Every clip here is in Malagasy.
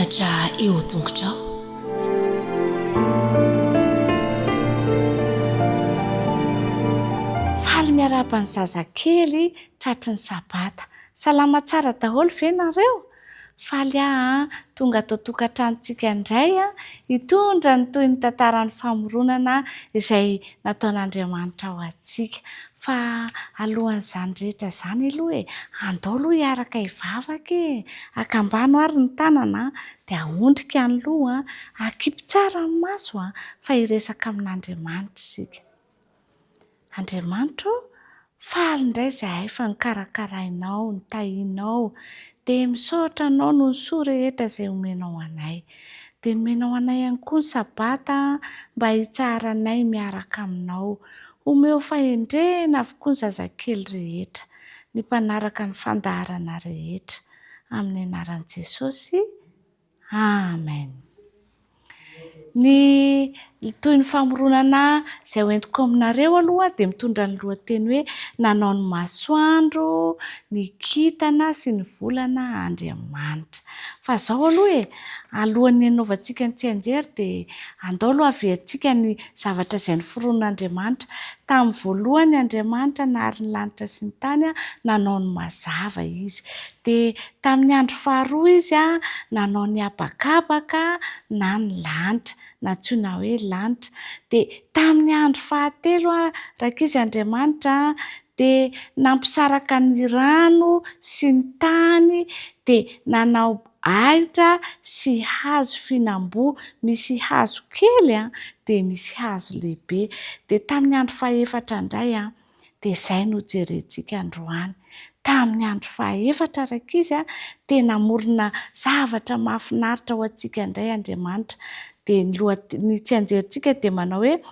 mianatra eo tongotrao. Faly miarapany zazakely tratry ny sabata. Salama tsara daholo ve nareo? Faly tonga atao tokantranontsika indray hitondra ny toy ny tantaran'ny famoronana izay nataon'Andriamanitra ho antsika. Fa alohan'izany rehetra izany aloha andao aloha hiaraka hivavaka akambano ary ny tanana dia ahondrika ny loha akipy tsara ny maso fa hiresaka amin'Andriamanitra isika. Andriamanitra faly indray izahay fa nikarakarainao, nitahianao, dia misaotra anao noho ny soa rehetra izay omenao anay. Dia nomenao anay ihany koa ny sabata mba hitsaharanay miaraka aminao. Omeo fahendrena avokoa ny zazakely rehetra, ny mpanaraka ny fandaharana rehetra. Amin'ny anaran'i Jesosy, amen. Ny toy ny famoronana izay hoentiko aminareo aloha dia mitondra ny lohateny hoe nanao ny masoandro, ny kintana sy ny volana Andriamanitra. Fa izao aloha alohan'ny hanaovantsika ny tsianjery dia andao aloha aveantsika ny zavatra izay noforon'Andriamanitra. Tamin'ny voalohany Andriamanitra nahary ny lanitra sy ny tany nanao ny mazava izy. Dia tamin'ny andro faharoa izy nanao ny habakabaka na ny lanitra, natsoina hoe lanitra. Dia tamin'ny andro fahatelo rakizy Andriamanitra dia nampisaraka ny rano sy ny tany dia nanao ahitra sy hazo fihinam-boa, misy hazo kely dia misy hazo lehibe. Dia tamin'ny andro fahaefatra indray dia izay no jerentsika androany. Tamin'ny andro fahaefatra rakizy dia namorona zavatra mahafinaritra ho antsika indray Andriamanitra. Dia ny tsianjerintsika dia manao hoe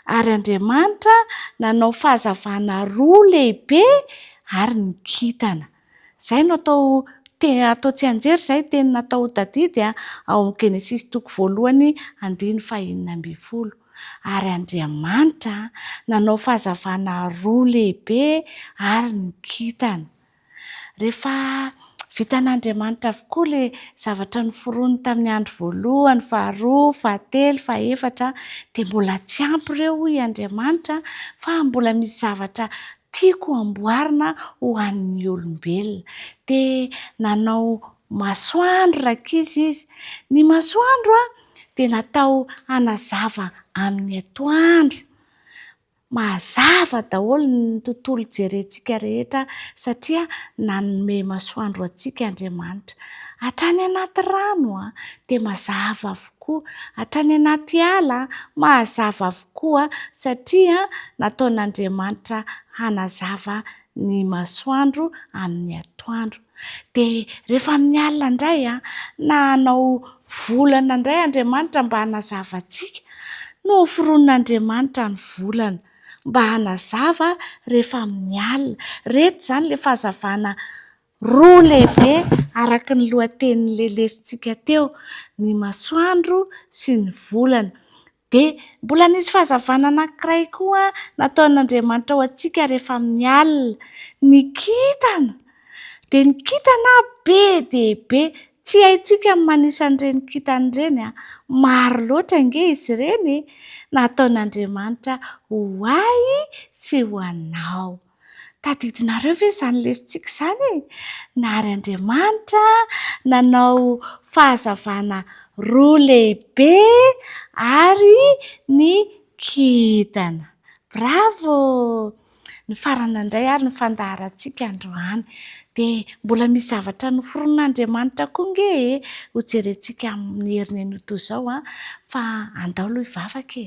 ary Andriamanitra nanao fahazavana roa lehibe ary ny kintana. Izay no atao tsianjery, izay teny natao tadidy ao amin'ny Genesis 1:1-5. Ary Andriamanitra nanao fahazavana roa lehibe ary ny kintana. Rehefa vitan'Andriamanitra avokoa ilay zavatra noforoniny tamin'ny andro voalohany, faharoa, fahatelo, fahaefatra dia mbola tsy ampy ireo hoy Andriamanitra fa mbola misy zavatra tiako amboarina ho an'ny olombelona. Dia nanao masoandro rakizy izy. Ny masoandro dia natao hanazava amin'ny atoandro. Mazava daholo ny tontolo jerentsika rehetra satria nanome masoandro antsika Andriamanitra. Hatrany anaty rano dia mazava avokoa, hatrany anaty ala mazava avokoa satria nataon'Andriamanitra hanazava ny masoandro amin'ny atoandro. Dia rehefa amin'ny alina indray nanao volana indray Andriamanitra mba hanazava antsika. Noforon'Andriamanitra ny volana mba hanazava rehefa amin'ny alina. Reto izany ilay fahazavana roa lehibe araka ny lohatenin'ilay lesontsika teo, ny masoandro sy ny volana. Dia mbola nisy fahazavana anankiray koa nataon'Andriamanitra ho antsika rehefa amin'ny alina, ny kintana. Dia ny kintana be dia be. Tsy haintsika ny manisa an'ireny kintana ireny maro loatra ange izy ireny. Nataon'Andriamanitra ho ahy sy ho anao. Tadidinareo ve izany lesontsika izany? Nahary Andriamanitra nanao fahazavana roa lehibe ary ny kintana. Bravo! Ny farana indray ary ny fandaharantsika androany. Dia mbola misy zavatra noforon'Andriamanitra koa nge ho jerentsika amin'ny herin'ny toy izao fa andao aloha hivavaka.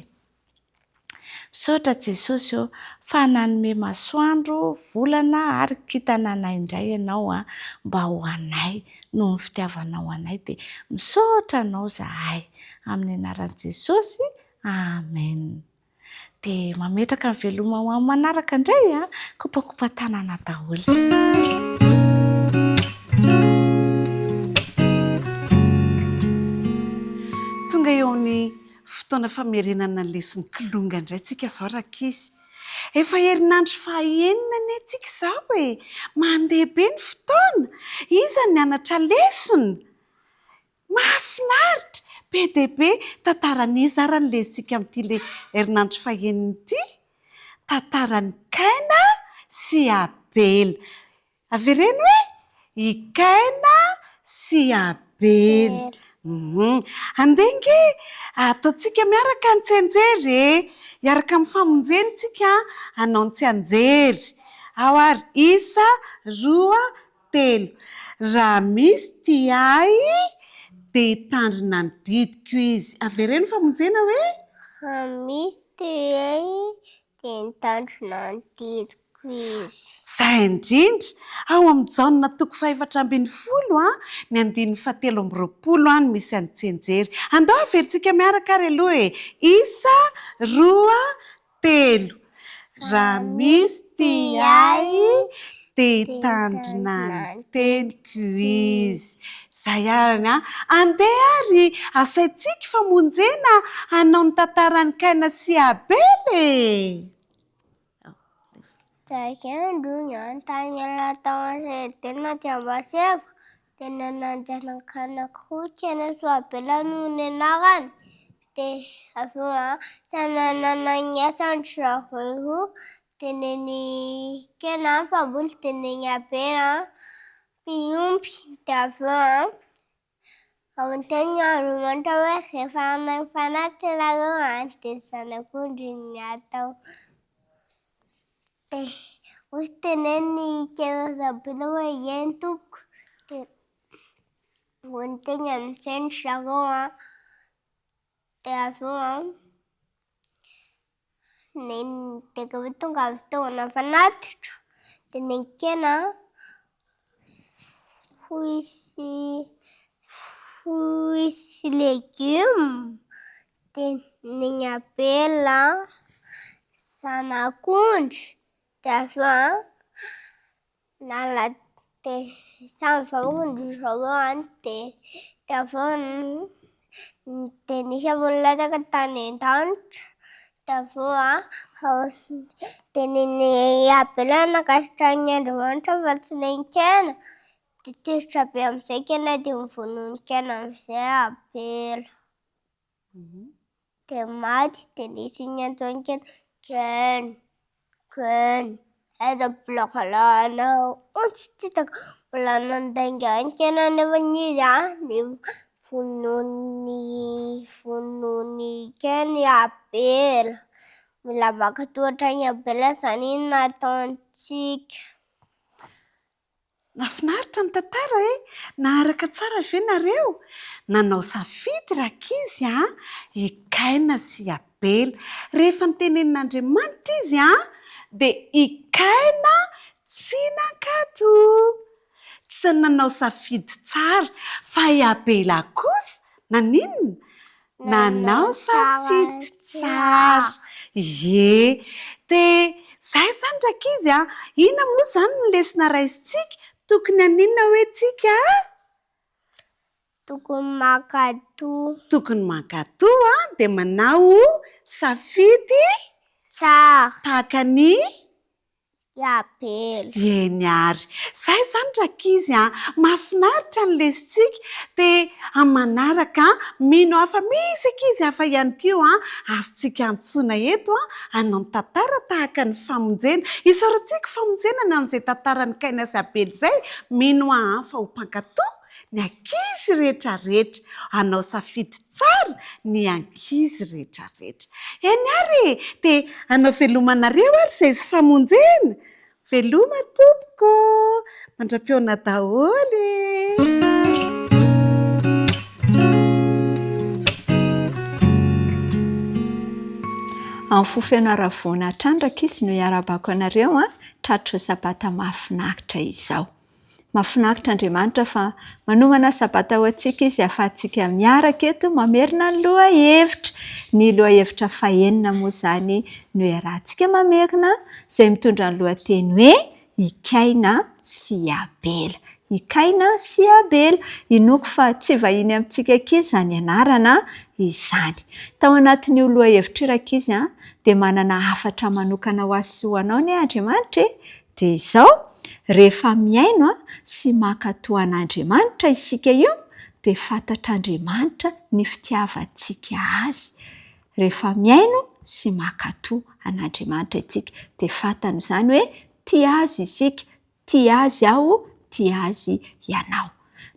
Misaotra Jesosy fa nanome masoandro, volana ary kintana anay indray ianao mba ho anay noho ny fitiavanao anay. Dia misaotra anao zahay amin'ny anaran'i Jesosy, amen. Dia mametraka ny veloma ho amin'ny manaraka indray kopakopa tanana daholo. Tonga eo amin'ny fotoana famerenana ny leson'ny kilonga indray tsika izao rakizy. Efa herinandro fahaenina ny antsika izao mandeha be ny fotoana. Iza ny mianatra lesona? Mahafinaritra be dia be tantaran'izy ary no lesika amin'ity le herinandro faheniny ity. Tantaran'ny Kaina sy Abela. Avereny hoe i Kaina sy Abela. Andengy ataontsika miaraka ny tsy anjery miaraka amin'ny famonjeny tsika hanao ny tsy anjery. Ao ary 1, 2, 3. Raha misy ty ay dia tandrina ny didiko izy. Avereny famonjena hoe Raha misy ty ay dia tandrina ny didiko izy. Zay indrindra ao amin'ny Jaona 4:20 ny 7:20 no misy an'ny tsenjery. Andao averintsika miaraka ary aloha 1, 2, 3. Raha misy ty ay dia tandrina ny teniko izy. Zay ariny andeha ary asaintsika famonjena hanao ny tantaran'ny Kaina sy Abela. Zakandro ny antany tao an-tselitena ty Ambaseva tena nanjanak'anak'iroa Kaina sy Abela no ny anarany. Dia avy eo tanànana niasandry zareo teneny Kaina mpamboly teneny Abela mpiompy. Dia avy eo ao ny teny Andriamanitra hoe rehefa mifanaritra ianareo dia zanak'ondry ny atao. Dia hoy teneny Kaina sy Abela hoe eny tompoko. Dia hoy ny teny amin'izay zareo. Dia avy eo dia rehefa tonga amin'ny fotoana mifanaritra dia ny Kaina fohisy legioma. Dia ny Abela zanak'ondry. Dia avy eo samy vavondry zareo dia avy eo dia nisy olona tany an-danitra. Dia avy eo dia ny Abela nakasitrahiny Andriamanitra fa tsy ny Kaina. Dia tiritra be amin'izay Kaina dia nivonoa ny Kaina amin'izay Abela. Dia maty dia nisy ny antony Kaina. Kaina aiza mbola galanao? Tsy hitako mbola nandainga ny Kaina nefa izy vonoiny Kaina Abela. Mila maka tohatra ny Abela izany iny nataontsika. Nafinaritra ny tantara naharaka tsara ve nareo? Nanao safidy rakizy i Kaina sy Abela. Rehefa nitenenin'Andriamanitra izy dia i Kaina tsy nankato. Tsy nanao safidy tsara fa i Abela kosa naninona? Nanao safidy tsara. Ie. Dia zay zany rakizy ina moa zany no lesona raisitsika? Tokony aninona hoe tsika? Tokony mankatoa. Tokony mankatoa dia manao safidy tsara tahaka ny Abela. Eny ary. Zay zany rakizy mahafinaritra ny lesitsika. Dia amanaraka mino hafa misy ankizy hafa ihany koa azontsika antsoina eto hanao ny tantara tahaka ny famonjena. Isaorantsika famonjena ny amin'izay tantaran'ny Kaina sy Abela izay. Mino fa ho mpankatoa ny ankizy rehetrarehetra. Hanao safidy tsara ny ankizy rehetrarehetra. Eny ary dia hanao velomanareo ary izay sy famonjena. Veloma tompoko, mandram-peona daholo. Amin'ny fofenaravona trandraka izy no iarabako anareo tratro sabata mahafinaritra izao. Mahafinaritra Andriamanitra fa manomana sabata ho antsika izy ahafahantsika miaraka eto mamerina ny lohahevitra. Ny lohahevitra fahenina moa izany no iarahantsika mamerina izay mitondra ny lohateny hoe i Kaina sy Abela. I Kaina sy Abela. Inoko fa tsy vahiny amintsika ankizy izany anarana izany. Tao anatin'io lohahevitra rakizy dia manana hafatra manokana ho azy sy ho anao ny Andriamanitra. Dia izao, rehefa miaino sy mankatoa an'Andriamanitra isika io dia fantatr'Andriamanitra ny fitiavantsika azy. Rehefa miaino sy mankatoa an'Andriamanitra itsika dia fantany izany hoe tia azy isika, tia azy aho, tia azy ianao.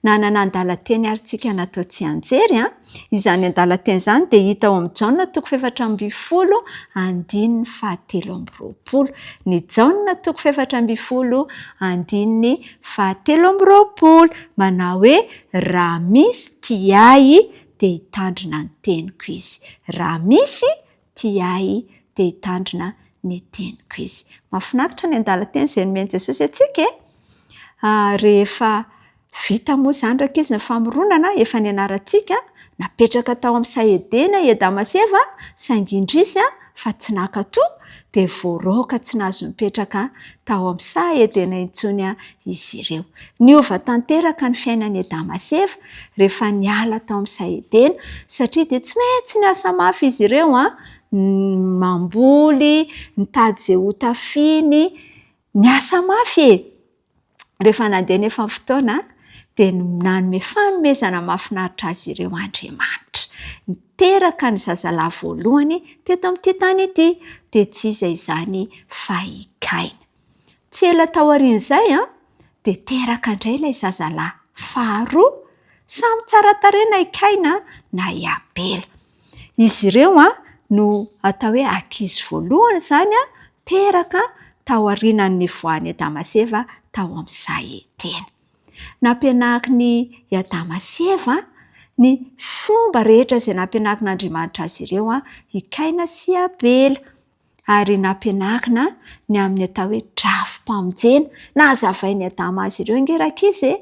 Nanana andalan-teny ary tsika natao tsy anjery izany andalan-teny izany dia hita ao amin'ny Jaona 7:20, ny Jaona 7:20 manao hoe raha misy tiay dia hitandrina ny teniko izy. Raha misy tiay dia hitandrina ny teniko izy. Mahafinaritra ny andalan-teny izay nomeny Jesosy antsika rehefa vita moa izany raika izy ny famoronana efa nianarantsika napetraka tao amin'ny saedena Damaseva saingy indrisy fa tsy nankatoa dia voaraoka tsy nahazo mipetraka tao amin'ny saedena intsony izy ireo. Niova tanteraka ny fiainany Damaseva rehefa niala tao amin'ny saedena satria dia tsy maintsy niasa mafy izy ireo mamboly, nitady izay ho tafiany, niasa mafy rehefa nandeha nefa fotoana dia nanome fanomezana mahafinaritra azy ireo Andriamanitra. Niteraka ny zazalahy voalohany teto amin'ity tany ity dia tsy iza izany fa i Kaina. Tsy ela tao aorian'izay dia teraka indray ilay zazalahy faharoa samy tsara tarehy na i Kaina na i Abela. Izy ireo no atao hoe ankizy voalohany izany teraka tao aorianan'ny voan'ny Damaseva tao amin'ny saedena. Nampianaky ny Damaseva ny fomba rehetra izay nampianakin'Andriamanitra azy ireo i Kaina sy Abela ary nampianakina ny amin'ny atao hoe drafim-pamonjena nazavainy Adama azy ireo ngerankizy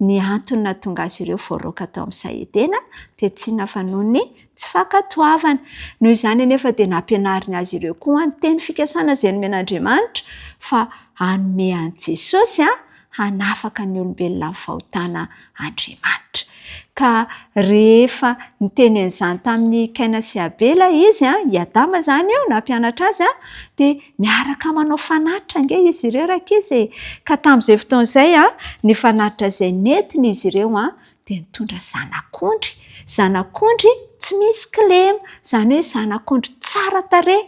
ny antony nahatonga azy ireo voaroaka tao amin'ny saedena dia tsy inona fa noho ny tsy fankatoavana. Noho izany anefa dia nampianariny azy ireo koa ny teny fikasana izay nomen'Andriamanitra fa hanome an'i Jesosy hanafaka ny olombelona amin'ny fahotana Andriamanitra. Ka rehefa niteny an'izany tamin'ny Kaina sy Abela izy i Adama izany io nampianatra azy dia niaraka manao fanatitra nge izy ireo rakizy. Ka tamin'izay fotoan'izay ny fanatitra izay nentiny izy ireo dia nitondra zanak'ondry. Zanak'ondry tsy misy kilema, izany hoe zanak'ondry tsara tarehy,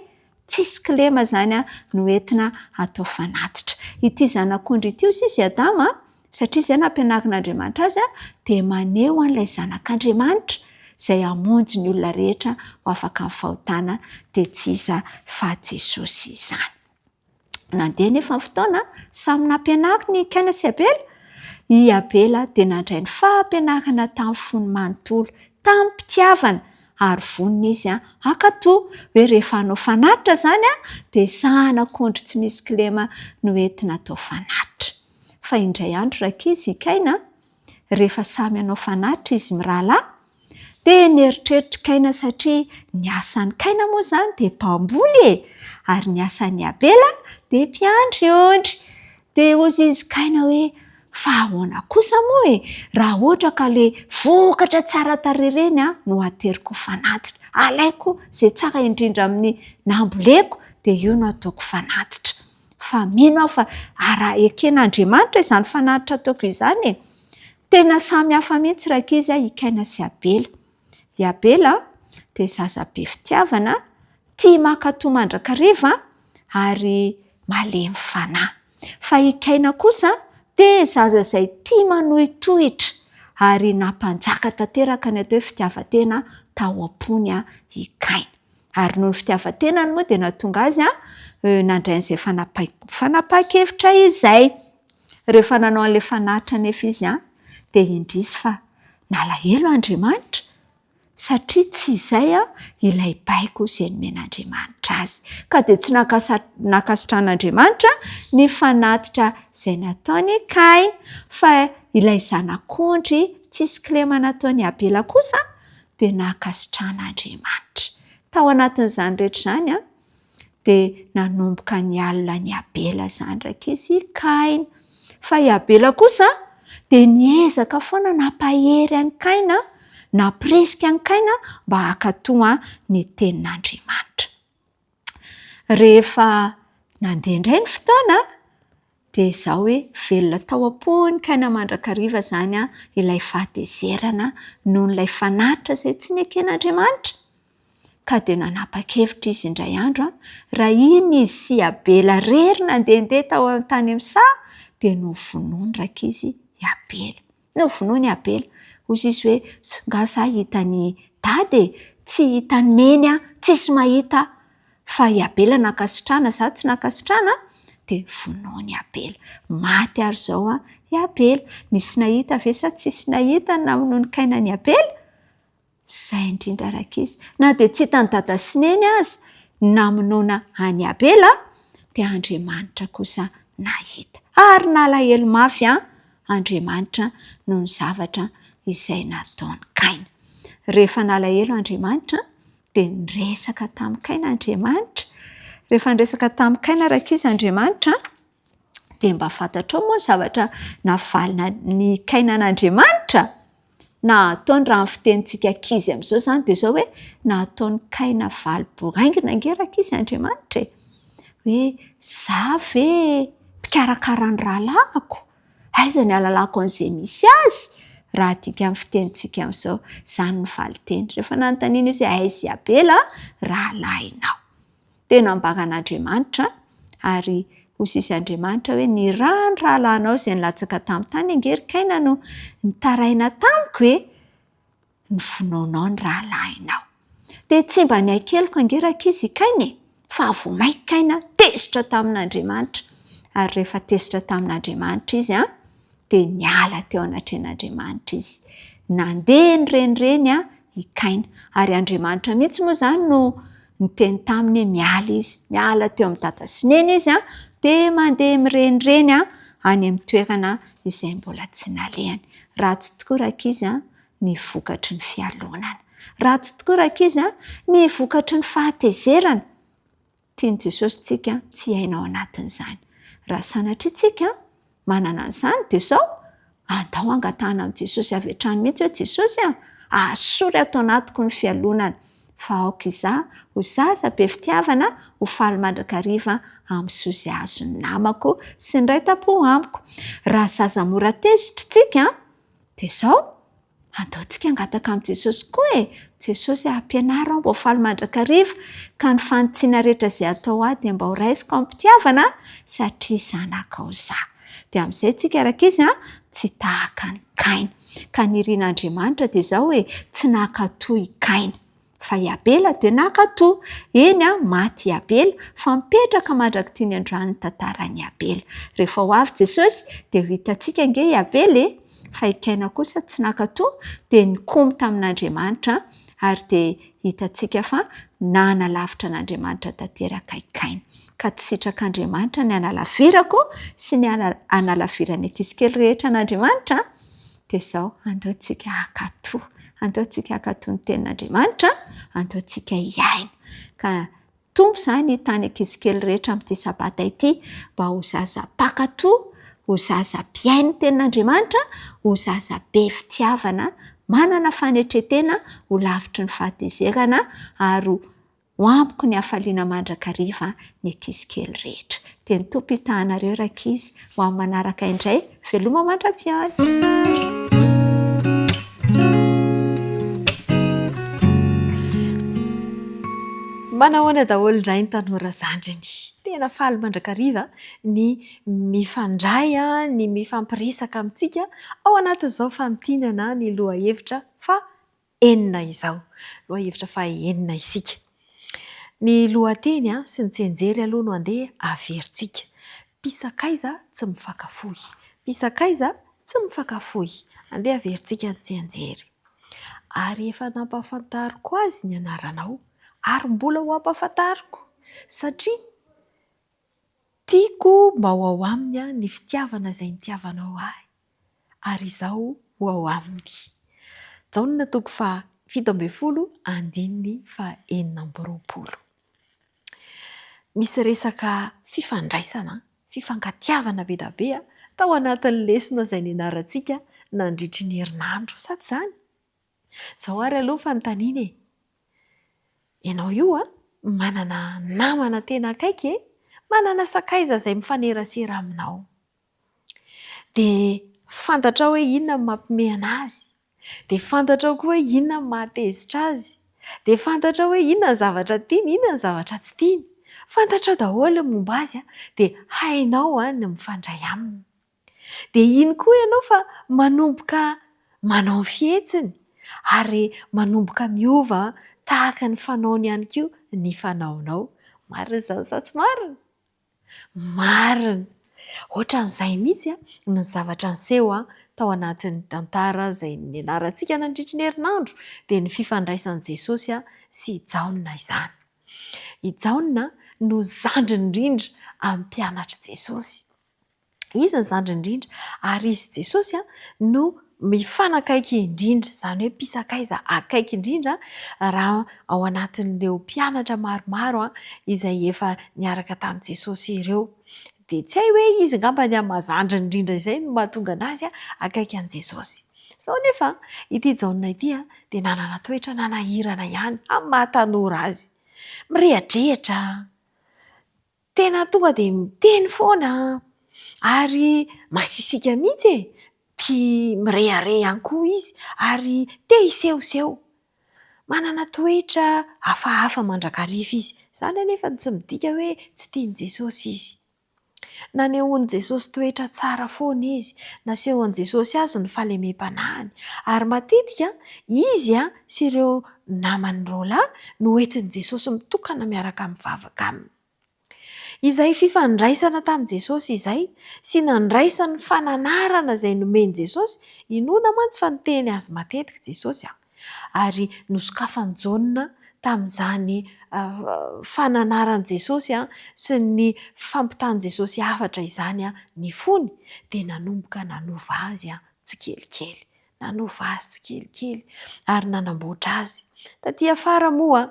tsisy kilema izany no entina atao fanatitra. Ity zanak'ondry ity sisy Adama satria izay nampianakin'Andriamanitra azy dia maneho an'ilay zanak'Andriamanitra izay hamonjy ny olona rehetra ho afaka amin'ny fahotana dia tsy iza fa Jesosy izany. Nandeha nefa ny fotoana samy nampianaky ny Kaina sy Abela. I Abela dia nandray ny fahampianarana tamin'ny fony manontolo, tamin'ny mpitiavana ary vonona izy ankatoa hoe rehefa hanao fanatitra izany dia zanak'ondry tsy misy kilema no entina atao fanatitra. Fa indray andro rakizy i Kaina rehefa samy hanao fanatitra izy mirahalahy dia nieritreritra Kaina satria ny asan'ny Kaina moa izany dia mpamboly ary ny asan'ny Abela dia mpiandry ondry. Dia hozy izy Kaina hoe fa ahoana kosa moa raha ohatra ka le vokatra tsara tarehy ireny no ateriko fanatitra, alaiko izay tsara indrindra amin'ny namboleko dia io no ataoko fanatitra. Fa mino aho fa eken'Andriamanitra izany fanatitra ataoko izany. Tena samy hafa mihitsy rakizy i Kaina sy Abela. I Abela dia zaza be fitiavana, tia mankatoa mandrakariva ary malemy fanahy. Fa i Kaina kosa dia zaza izay tia manohitohitra ary nampanjaka tanteraka ny atao hoe fitiavan-tena tao am-pony i Kaina. Ary noho ny fitiavan-tenany moa dia nahatonga azy nandray an'izay fanapahan-kevitra izay. Rehefa nanao an'ilay fanatitra nefa izy dia indrisy fa nalahelo Andriamanitra satria tsy izay ilay baiko izay nomen'Andriamanitra azy. Ka dia tsy nakasitran'Andriamanitra ny fanatitra izay nataony Kaina fa ilay zanak'ondry tsisy kilema nataony Abela kosa dia nakasitran'Andriamanitra. Tao anatin'izany rehetra izany dia nanomboka ny alina ny Abela izany rakizy i Kaina. Fa i Abela kosa dia niezaka foana nampahery an'i Kaina, napirisika an'i Kaina mba hankatoa ny tenin'Andriamanitra. Rehefa nandeha indray ny fotoana dia izao hoe velona tao am-pony kaina mandrakariva zany ilay fahatezerana noho n'ilay fanaritra izay tsy neken'Andriamanitra. Ka dia nanapa-kevitra izy indray andro raha iny izy sy Abela rery nandehandeha tao an-tany Misà dia novonoiny rakizy i Abela. Novonoiny i Abela. Hozy izy hoe nga izaho hitany dady tsy hitany neny tsisy mahita fa i Abela nankasitrana izaho tsy nankasitrana dia vonoiny i Abela. Maty ary izao i Abela. Nisy nahita ve sa tsisy nahita namonoiny kainan'i Abela? Izay indrindra rakizy. Na dia tsy hitany dada sy neny aza namonoana any Abela dia Andriamanitra kosa nahita. Ary nalahelo mafy Andriamanitra noho ny zavatra izay nataony Kaina. Rehefa nalahelo Andriamanitra dia niresaka tamin'ny Kaina Andriamanitra. Rehefa niresaka tamin'ny Kaina rakizy Andriamanitra dia mba fantatrao moa ny zavatra navalina ny Kaina an'Andriamanitra. Nataony raha ny fitenintsika ankizy amin'izao izany dia izao hoe nataony Kaina valo-boraingina ange rakizy Andriamanitra. Hoe izaho ve mpikarakara ny rahalahako? Aiza ny alalako an'izay misy azy? Raha adika amin'ny fitenintsika amin'izao izany ny valiteny. Rehefa nanontaniana izy hoe aiza i Abela rahalahinao? Dia nambara an'Andriamanitra ary hozy izy Andriamanitra hoe ny rahalahinao izay nilatsaka tamin'ny tany angery Kaina no nitaraina tamiko ny vonoinao ny rahalahinao. Dia tsy mba niankeliko angerankizy Kaina fa vao maika Kaina tezitra tamin'Andriamanitra. Ary rehefa tezitra tamin'Andriamanitra izy dia niala teo anatrehan'Andriamanitra izy. Nandeha ny renireny i Kaina. Ary Andriamanitra mihitsy moa izany no niteny taminy hoe miala izy. Miala teo amin'ny dada sy neny izy dia mandeha mirenireny any amin'ny toerana izay mbola tsy nalehany. Ratsy tokoa rakizy ny vokatry ny fialonana. Ratsy tokoa rakizy ny vokatry ny fahatezerana. Tiany Jesosy tsika tsy hainao anatin'izany. Raha sanatria tsika manana an'izany dia izao andao angatahana amin'ny Jesosy avy hatrany mihitsy hoe Jesosy asory ato anatiko ny fialonana. Fa aoka izaho ho zaza be fitiavana ho faly mandrakariva amin'ny Sozy azo ny namako sy ny ray tampo amiko. Raha zaza mora tezitra tsika dia izao andaontsika angataka amin'ny Jesosy koa Jesosy ampianaro mba ho faly mandrakariva ka ny fanotsiana rehetra izay atao dia mba ho raisiko amin'ny mpitiavana satria zanakao izaho. Dia amin'izay tsika rakizy tsy tahaka ny Kaina. Ka nirian'Andriamanitra dia izao hoe tsy nankatoy i Kaina. Fa i Abela dia nankatoy. Eny maty i Abela fa mipetraka mandrakity ny androany ny tantaran'i Abela. Rehefa ho avy Jesosy dia ho hitantsika ange i Abela fa i Kaina kosa tsy nankatoy dia nikomy tamin'Andriamanitra ary dia hitantsika fa nanalavitra an'Andriamanitra tanteraka i Kaina. Ka tsy sitrak'Andriamanitra ny analavirako sy ny analavirany ankizy kely rehetra an'Andriamanitra dia izao andaontsika hankatoy. Andaontsika hankatoy ny tenin'Andriamanitra, andaontsika hiaina. Ka tompo izany hitany ankizy kely rehetra amin'ity sabata ity mba ho zaza mpankatoy, ho zaza mpiaino tenin'Andriamanitra, ho zaza be fitiavana, manana fanetretena ho lavitry ny fahatezerana ary ho ampiko ny hafaliana mandrakariva ny ankizy kely rehetra. Dia ny tompo hitahanareo rakizy ho amin'ny manaraka indray veloma mandra-piany. Manahoana daholo indray ny tanora zandriny. Tena faly mandrakariva ny mifandray ny mifampiresaka amintsika ao anatin'izao famtinana ny lohahevitra fa enina izao. Lohahevitra fa enina isika. Ny lohateny sy ny tsenjery aloha no andeha averintsika. Mpisakaiza tsy mifankafohy. Mpisakaiza tsy mifankafohy. Andeha averintsika ny tsenjery. Ary efa nampafantariko azy ny anaranao. Ary mbola ho ampafantariko satria tiako mba ho ao aminy ny fitiavana izay nitiavanao ahy. Ary izao ho ao aminy. Jaonina toko fa 17 andininy fa 4. Misy resaka fifandraisana, fifankatiavana be da be tao anatin'ny lesona izay nianarantsika nandritry ny herinandro sady izany. Izao ary aloha fanontaniana ianao io manana namana tena akaiky manana sakaiza izay mifanerasera aminao. dia fantatra hoe inona ny mampime anazy, dia fantatra koa hoe inona ny mahatezitra azy, dia fantatra hoe inona ny zavatra tiany, inona ny zavatra tsy tiany. Fantatra daholo momba azy dia hainao ny mifandray aminy. Dia iny koa ianao fa manomboka manao fihetsiny ary manomboka miova tahaka ny fanaony ihany koa ny fanaonao. Marina izany sa tsy marina? Marina. Ohatran'izay mihitsy ny zavatra niseho tao anatin'ny tantara izay nianarantsika nandritra ny herinandro dia ny fifandraisan'i Jesosy sy i Jaona izany. I Jaona no zandry indrindra amin'ny mpianatra Jesosy. Izy ny zandry indrindra ary izy Jesosy no mifanakaiky indrindra, izany hoe mpisakaiza akaiky indrindra raha ao anatin'ireo mpianatra maromaro izay efa niaraka tamin'i Jesosy ireo. Dia tsy hay hoe izy ngamba ny mahazandry indrindra izay no mahatonga anazy akaiky an'i Jesosy. Sao nefa ity Jaona ity dia nanana toetra nanahirana ihany amin'ny mahatanora azy. Mirehadrehatra, tena tonga dia miteny foana ary masisika mihitsy tia mirehareha ihany koa izy ary tia hisehoseho. Manana toetra hafahafa mandrakariva izy. Izany anefa tsy midika hoe tsy tian'i Jesosy izy. Nanehoan'i Jesosy toetra tsara foana izy, nasehon'i Jesosy azy ny fahalemem-panahiny ary matetika izy sy ireo namany roalahy no entin'i Jesosy mitokana miaraka mivavaka aminy. Izay fifandraisana tamin'i Jesosy izay sy nandraisany fananarana izay nomeny Jesosy, inona mantsy fa niteny azy matetika Jesosy ary nosokafany Jaona tamin'izany fananaran' Jesosy sy ny fampitahan' Jesosy hafatra izany ny fony dia nanomboka nanova azy tsikelikely, nanova azy tsikelikely ary nanamboatra azy. Tatỳ afara moa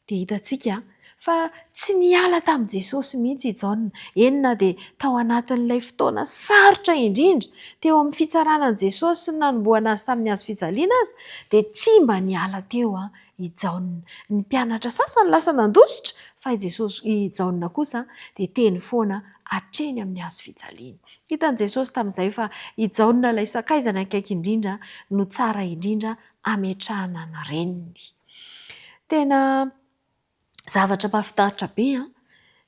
dia hitantsika fa tsy niala tamin'i Jesosy mihitsy i Jaona. Eny na dia tao anatin'ilay fotoana sarotra indrindra teo amin'ny fitsaranan'i Jesosy sy ny nanombohana azy tamin'ny hazo fijaliana azy dia tsy mba niala teo i Jaona. Ny mpianatra sasany lasa nandositra fa i Jesosy, i Jaona kosa dia teny foana hatreny amin'ny hazo fijaliana. Hitan'i Jesosy tamin'izay fa i Jaona ilay sakaizany akaiky indrindra no tsara indrindra ametrahana ny reniny. Tena zavatra mahafinaritra be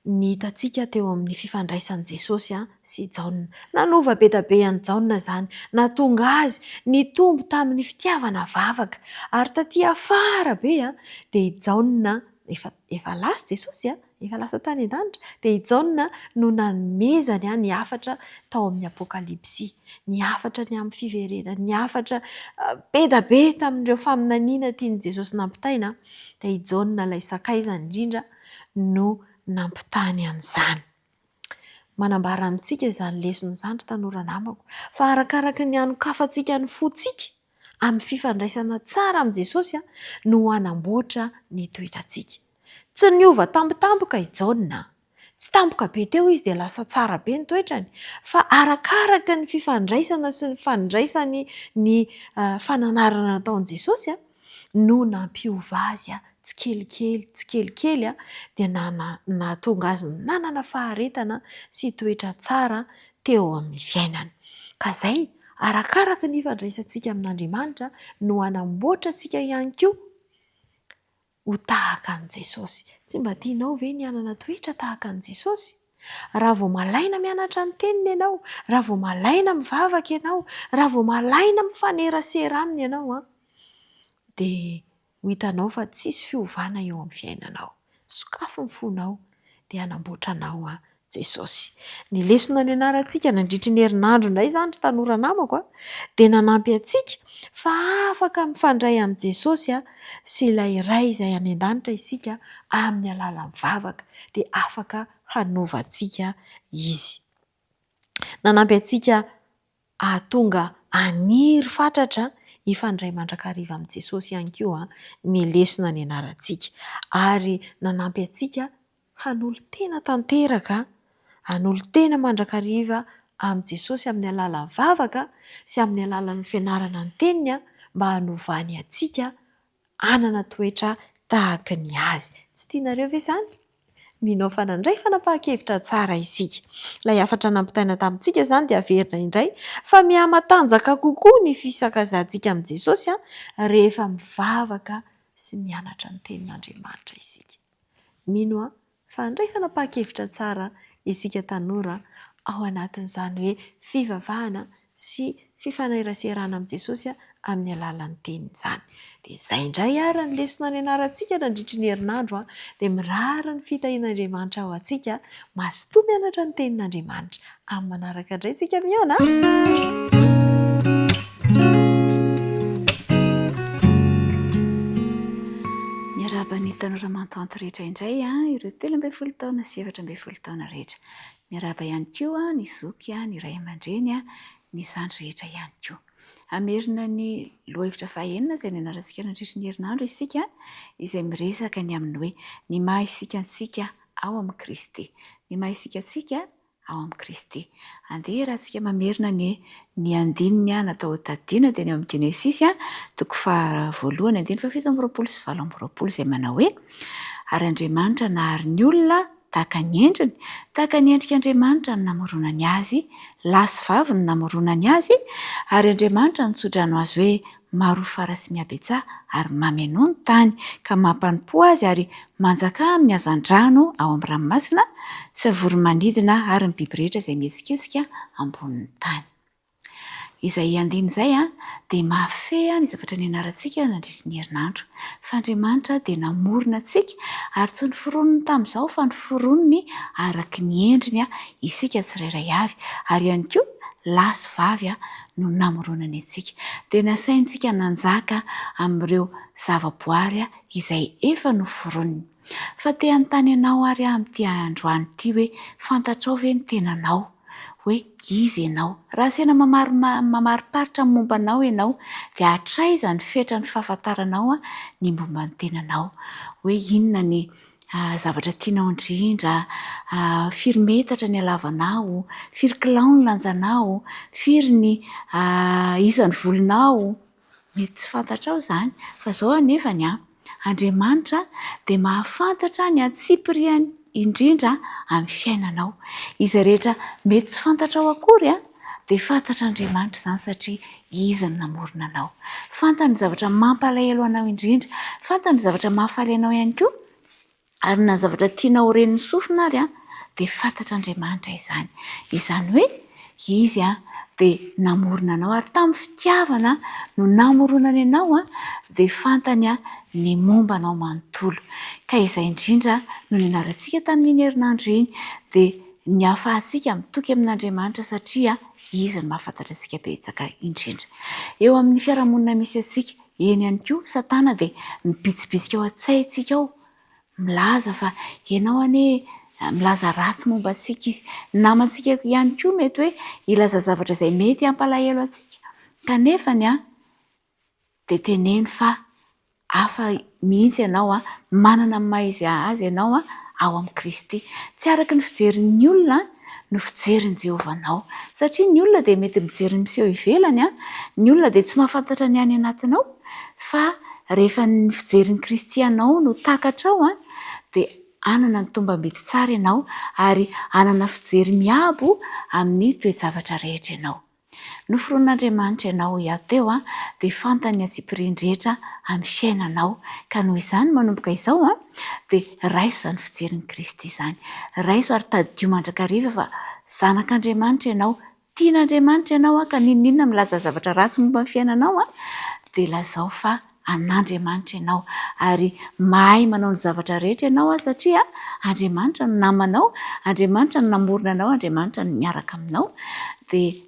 ny hitantsika teo amin'ny fifandraisan'i Jesosy sy Jaona. Nanova be da be an'i Jaona izany, nahatonga azy nitombo tamin'ny fitiavana vavaka ary tatỳ afara be dia i Jaona efa lasa Jesosy efa lasa tany an-danitra dia i Jaona no nanomezany ny hafatra tao amin'ny apokalipsy, ny hafatra ny amin'ny fiverenana, ny hafatra be da be tamin'ireo faminaniana tian'i Jesosy nampitaina dia i Jaona ilay sakaizany indrindra no nampitany an'izany. Manambara amintsika izany lesona izany tanora namako fa arakaraka ny hanokafantsika ny fontsika amin'ny fifandraisana tsara amin'ny Jesosy no hanamboatra ny toetrantsika. Tsy niova tampotampoka i Jaona, tsy tampoka be teo izy dia lasa tsara be ny toetrany, fa arakaraka ny fifandraisana sy ny fandraisany ny fananarana nataon'i Jesosy no nampiova azy tsikelikely dia nahatonga azy nanana faharetana sy toetra tsara teo amin'ny fiainany. Ka izay arakaraka ny fifandraisantsika amin'Andriamanitra no hanamboatra antsika ihany koa ho tahaka an'i Jesosy. Tsy mba tianao ve ny hanana toetra tahaka an'i Jesosy? Raha vao malaina mianatra ny teniny ianao, raha vao malaina mivavaka ianao, raha vao malaina mifanerasera aminy ianao dia ho hitanao fa tsisy fiovana eo amin'ny fiainanao. Sokafy ny fonao dia hanamboatra anao Jesosy. Ny lesona nianarantsika nandritra ny herinandro indray izany ry tanora namako dia nanampy antsika fa afaka mifandray amin'ny Jesosy sy ilay iray izay any an-danitra isika amin'ny alalan'ny mivavaka dia afaka hanaovantsika izy. Nanampy antsika ahatonga haniry fatratra hifandray mandrakariva amin'ny Jesosy ihany koa ny lesona nianarantsika ary nanampy antsika hanolo tena tanteraka, hanolo tena mandrakariva amin'ny Jesosy amin'ny alalan'ny vavaka sy amin'ny alalan'ny fianarana ny teniny mba hanovany antsika hanana toetra tahaka ny azy. Tsy tianareo ve izany? minao fanandray fanapahan-kevitra tsara isika. Ilay afatra nampitaina tamintsika izany dia averina indray fa miha-matanjaka kokoa ny fisakazantsika amin'i Jesosy rehefa mivavaka sy mianatra ny tenin'Andriamanitra isika. Mino fa handray fanapahan-kevitra tsara isika tanora ao anatin'izany hoe fivavahana sy fifaneraserana amin'i Jesosy amin'ny alalan'ny teniny izany. Dia izay indray ary ny lesona ny anarantsika nandritry ny herinandro dia mirara ny fitahian'Andriamanitra ao antsika mazotoa mianatra ny tenin'Andriamanitra. Amin'ny manaraka indray tsika mihaona. Miaraba ny tanora mantanto rehetra indray ireo 13 taona sy 14 taona rehetra. Miaraba ihany koa ny zoky ny ray aman-dreny ny zandry rehetra ihany koa. Amerina ny lohevitra fahaenina izay ny anarantsika nandritry ny herinandro isika izay miresaka ny amin'ny hoe ny maha isika antsika ao amin'ny Kristy. Ny maha isika antsika ao amin'ny Kristy. Andeha rahantsika mamerina ny andininy natao tadiana dia ny amin'ny Genesisy toko faha 1:7-7 izay manao hoe ary Andriamanitra nahary ny olona tahaka ny endriny, tahaka ny endrik'Andriamanitra ny namoronany azy, lahy sy vavy ny namoronany azy, ary Andriamanitra nitsodrano azy hoe maro fara sy mihabetsaha ary mameno ny tany ka mampanimpo azy ary manjaka amin'ny hazan-drano ao amin'ny ranomasina sy ny voromanidina ary ny biby rehetra izay mihetsiketsika ambonin'ny tany. Izay andiny izay dia mahafehy ny zavatra ny anarantsika nandritry ny herinandro. Fa Andriamanitra dia namorona antsika ary tsy noforonony tamin'izao fa noforonony araka ny endriny isika tsirairay avy ary ihany koa lahy sy vavy no namoronany antsika. Dia nasaintsika nanjaka amin'ireo zavaboary izay efa noforonony. Fa te hanontany ianao ary amin'ity androany ity hoe fantatrao ve ny tenanao? Hoe iza ianao? Raha sena mamariparitra ny momba anao ianao dia hatraiza ny fetra ny fahafantaranao ny momba ny tenanao. Hoe inona ny zavatra tianao indrindra, firy metatra ny halavanao, firy kilao ny lanjanao, firy ny isan'ny volonao. Mety tsy fantatrao izany fa izao anefany Andriamanitra dia mahafantatra ny atsipiriany indrindra amin'ny fiainanao. Izay rehetra mety tsy fantatrao akory dia fantatr'Andriamanitra izany satria izy ny namorona anao. Fantany zavatra mampalahelo anao indrindra, fantany zavatra mahafaly anao ihany koa, ary na zavatra tianao ren'ny sofina ary dia fantatr'Andriamanitra izany. Izany hoe izy dia namorona anao ary tamin'ny fitiavana no namoronany anao dia fantany ny momba anao manontolo. Ka izay indrindra no ny anarantsika tamin'iny herinandro iny dia ny hafahantsika mitoky amin'Andriamanitra satria izy ny mahafantatra antsika betsaka indrindra. Eo amin'ny fiarahamonina misy antsika eny ihany koa Satana dia mibitsibitsika ao an-tsaintsika ao milaza fa ianao milaza ratsy momba antsika izy. Namantsika ihany koa mety hoe ilaza zavatra izay mety hampalahelo antsika kanefany dia teneno fa hafa mihitsy ianao manana ny maha izy azy ianao ao amin'ny Kristy. Tsy araka ny fijerin'ny olona no fijerin'i Jehovanao satria ny olona dia mety mijery miseho ivelany ny olona dia tsy mahafantatra ny any anatinao fa rehefa ny fijerin'ny Kristy ianao no takatrao dia anana ny tomba mety tsara ianao ary anana fijery miabo amin'ny toe-javatra rehetra ianao. Noforon'Andriamanitra ianao teo dia fantany atsipiriany rehetra amin'ny fiainanao ka noho izany manomboka izao dia raiso izany fijerin'ny Kristy izany. Raiso ary taddio mandrakariva fa zanak'Andriamanitra ianao, tian'Andriamanitra ianao ka ninona milaza zavatra ratsy momba ny fiainanao dia lazao fa an'Andriamanitra ianao ary mahay manao ny zavatra rehetra ianao satria Andriamanitra no namanao, Andriamanitra no namorona anao, Andriamanitra no miaraka aminao. Dia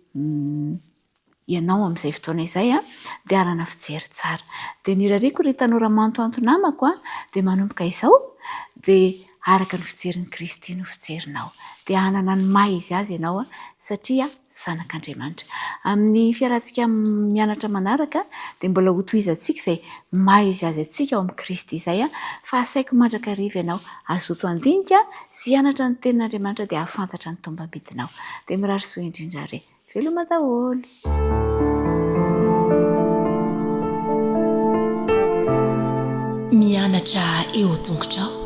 ianao amin'izay fotoana izay dia hanana fijery tsara. Dia ny rariko ry tanora mantoanto namako dia manomboka izao dia araka ny fijerin'ny Kristy no fijerinao. Dia hanana ny maha izy azy ianao satria zanak'Andriamanitra. Amin'ny fiarantsika mianatra manaraka dia mbola ho tohizantsika izay maha izy azy antsika ao amin'ny Kristy izay fa asaiko mandrakariva ianao azoto andinika sy hianatra ny tenin'Andriamanitra dia hahafantatra ny tomba midinao. Dia mirary soa indrindra re. Veloma daholo. Mianatra eo tongotrao